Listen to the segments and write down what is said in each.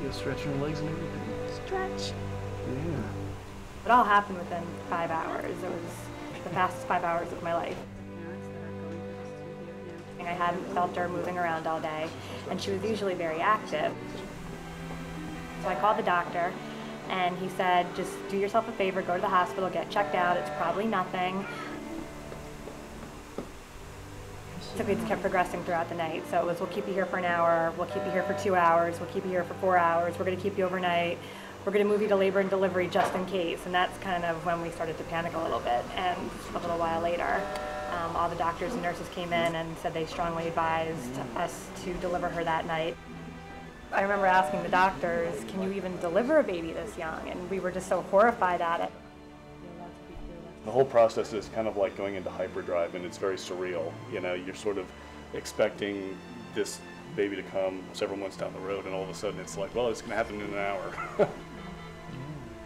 Just stretching her legs and everything. Stretch. Yeah. It all happened within 5 hours. It was the fastest 5 hours of my life. I hadn't felt her moving around all day, and she was usually very active. So I called the doctor, and he said, just do yourself a favor, go to the hospital, get checked out. It's probably nothing. So it kept progressing throughout the night. So it was, we'll keep you here for an hour, we'll keep you here for 2 hours, we'll keep you here for 4 hours, we're going to keep you overnight, we're going to move you to labor and delivery just in case. And that's kind of when we started to panic a little bit. And a little while later, all the doctors and nurses came in and said they strongly advised us to deliver her that night. I remember asking the doctors, can you even deliver a baby this young? And we were just so horrified at it. The whole process is kind of like going into hyperdrive, and it's very surreal. You know, you're sort of expecting this baby to come several months down the road, and all of a sudden it's like, well, it's going to happen in an hour.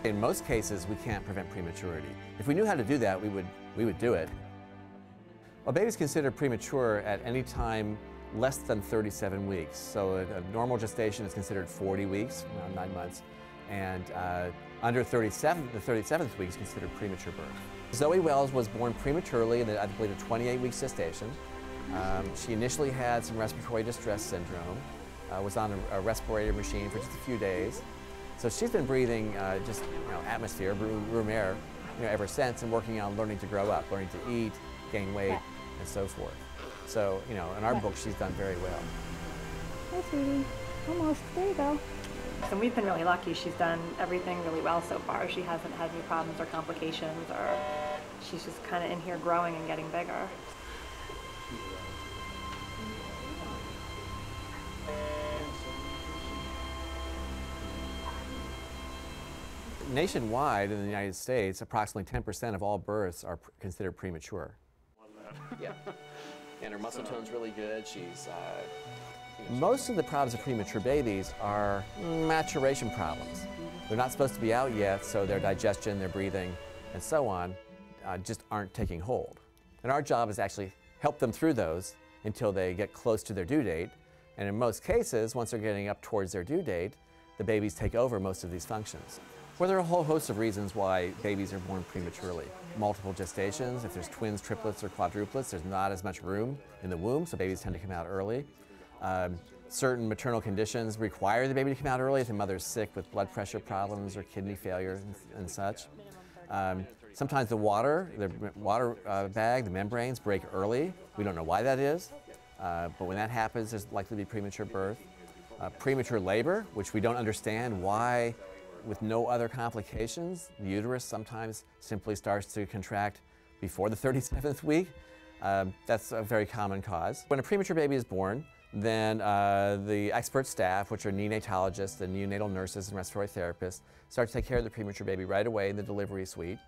In most cases, we can't prevent prematurity. If we knew how to do that, we would do it. A baby is considered premature at any time less than 37 weeks. So a normal gestation is considered 40 weeks, around 9 months, and under the 37th week is considered premature birth. Zoe Wells was born prematurely in, I believe, a 28-week gestation. She initially had some respiratory distress syndrome, was on a respirator machine for just a few days. So she's been breathing just atmosphere, room air, ever since, and working on learning to grow up, learning to eat, gain weight, and so forth. So, in our book, she's done very well. Hi, sweetie. Almost. There you go. And we've been really lucky. She's done everything really well so far. She hasn't had any problems or complications, or she's just kind of in here growing and getting bigger. Nationwide in the United States, approximately 10% of all births are considered premature. Yeah, and her muscle tone's really good. She's most of the problems of premature babies are maturation problems. They're not supposed to be out yet, so their digestion, their breathing, and so on just aren't taking hold. And our job is actually help them through those until they get close to their due date. And in most cases, once they're getting up towards their due date, the babies take over most of these functions. Well, there are a whole host of reasons why babies are born prematurely. Multiple gestations, if there's twins, triplets, or quadruplets, there's not as much room in the womb, so babies tend to come out early. Certain maternal conditions require the baby to come out early if the mother's sick with blood pressure problems or kidney failure and such. Sometimes the water bag, the membranes break early. We don't know why that is, but when that happens, there's likely to be premature birth. Premature labor, which we don't understand why, with no other complications, the uterus sometimes simply starts to contract before the 37th week. That's a very common cause. When a premature baby is born, then the expert staff, which are neonatologists and neonatal nurses and respiratory therapists, start to take care of the premature baby right away in the delivery suite.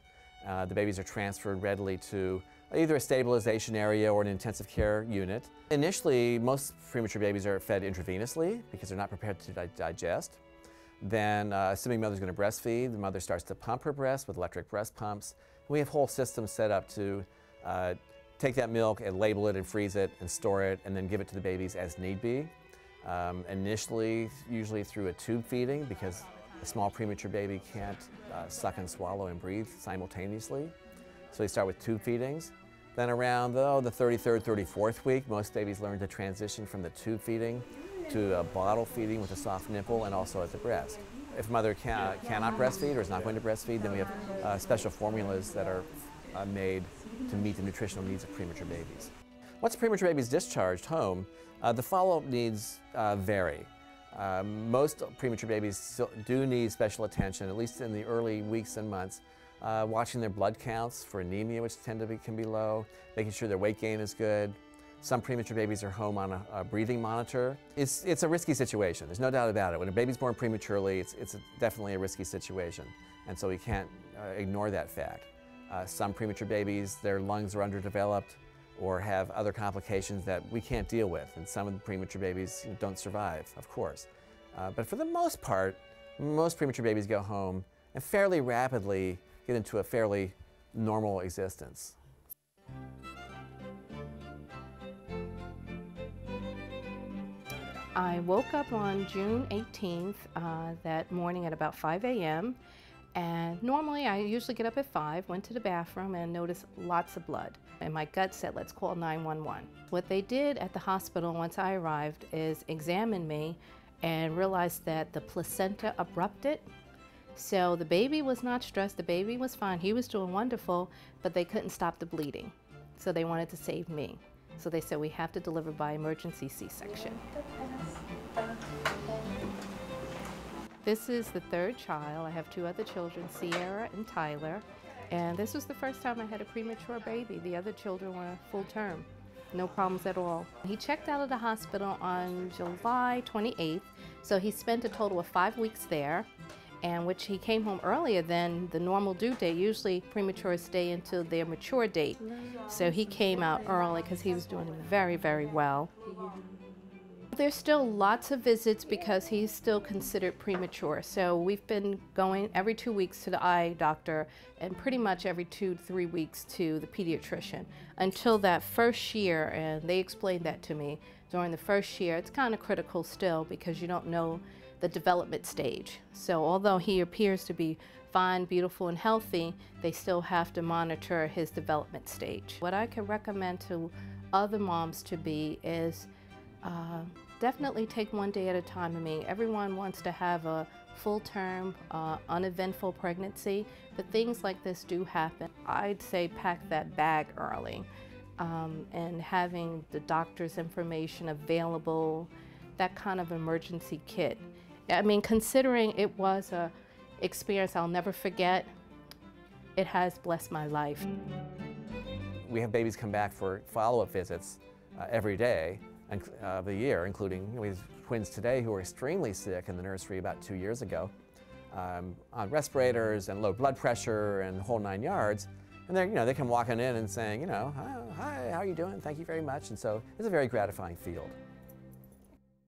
The babies are transferred readily to either a stabilization area or an intensive care unit. Initially, most premature babies are fed intravenously because they're not prepared to digest. Then, assuming mother's going to breastfeed, the mother starts to pump her breast with electric breast pumps. We have whole systems set up to take that milk and label it and freeze it and store it and then give it to the babies as need be. Initially, usually through a tube feeding because a small premature baby can't suck and swallow and breathe simultaneously. So we start with tube feedings. Then around the 33rd, 34th week, most babies learn to transition from the tube feeding to a bottle feeding with a soft nipple and also at the breast. If mother cannot breastfeed or is not going to breastfeed, then we have special formulas that are made to meet the nutritional needs of premature babies. Once a premature baby is discharged home, the follow-up needs vary. Most premature babies still do need special attention, at least in the early weeks and months, watching their blood counts for anemia, which can be low, making sure their weight gain is good. Some premature babies are home on a breathing monitor. It's a risky situation, there's no doubt about it. When a baby's born prematurely, it's definitely a risky situation, and so we can't ignore that fact. Some premature babies, their lungs are underdeveloped or have other complications that we can't deal with, and some of the premature babies don't survive, of course. But for the most part, most premature babies go home and fairly rapidly get into a fairly normal existence. I woke up on June 18th that morning at about 5 a.m. and normally I usually get up at 5, went to the bathroom and noticed lots of blood. And my gut said, let's call 911. What they did at the hospital once I arrived is examine me and realized that the placenta abrupted. So the baby was not stressed, the baby was fine, he was doing wonderful, but they couldn't stop the bleeding. So they wanted to save me. So they said we have to deliver by emergency C-section. This is the third child. I have 2 other children, Sierra and Tyler. And this was the first time I had a premature baby. The other children were full term, no problems at all. He checked out of the hospital on July 28th, so he spent a total of 5 weeks there, and which he came home earlier than the normal due date. Usually prematures stay until their mature date. So he came out early because he was doing very, very well. There's still lots of visits because he's still considered premature. So we've been going every 2 weeks to the eye doctor and pretty much every 2 to 3 weeks to the pediatrician until that first year, and they explained that to me. During the first year, it's kind of critical still because you don't know the development stage. So although he appears to be fine, beautiful, and healthy, they still have to monitor his development stage. What I can recommend to other moms to be is definitely take one day at a time. I mean, everyone wants to have a full-term, uneventful pregnancy, but things like this do happen. I'd say pack that bag early and having the doctor's information available, that kind of emergency kit. I mean, considering it was an experience I'll never forget, it has blessed my life. We have babies come back for follow-up visits every day of the year, including we have twins today who are extremely sick in the nursery about 2 years ago, on respirators and low blood pressure and the whole 9 yards. And they come walking in and saying, hi, how are you doing? Thank you very much. And so it's a very gratifying field.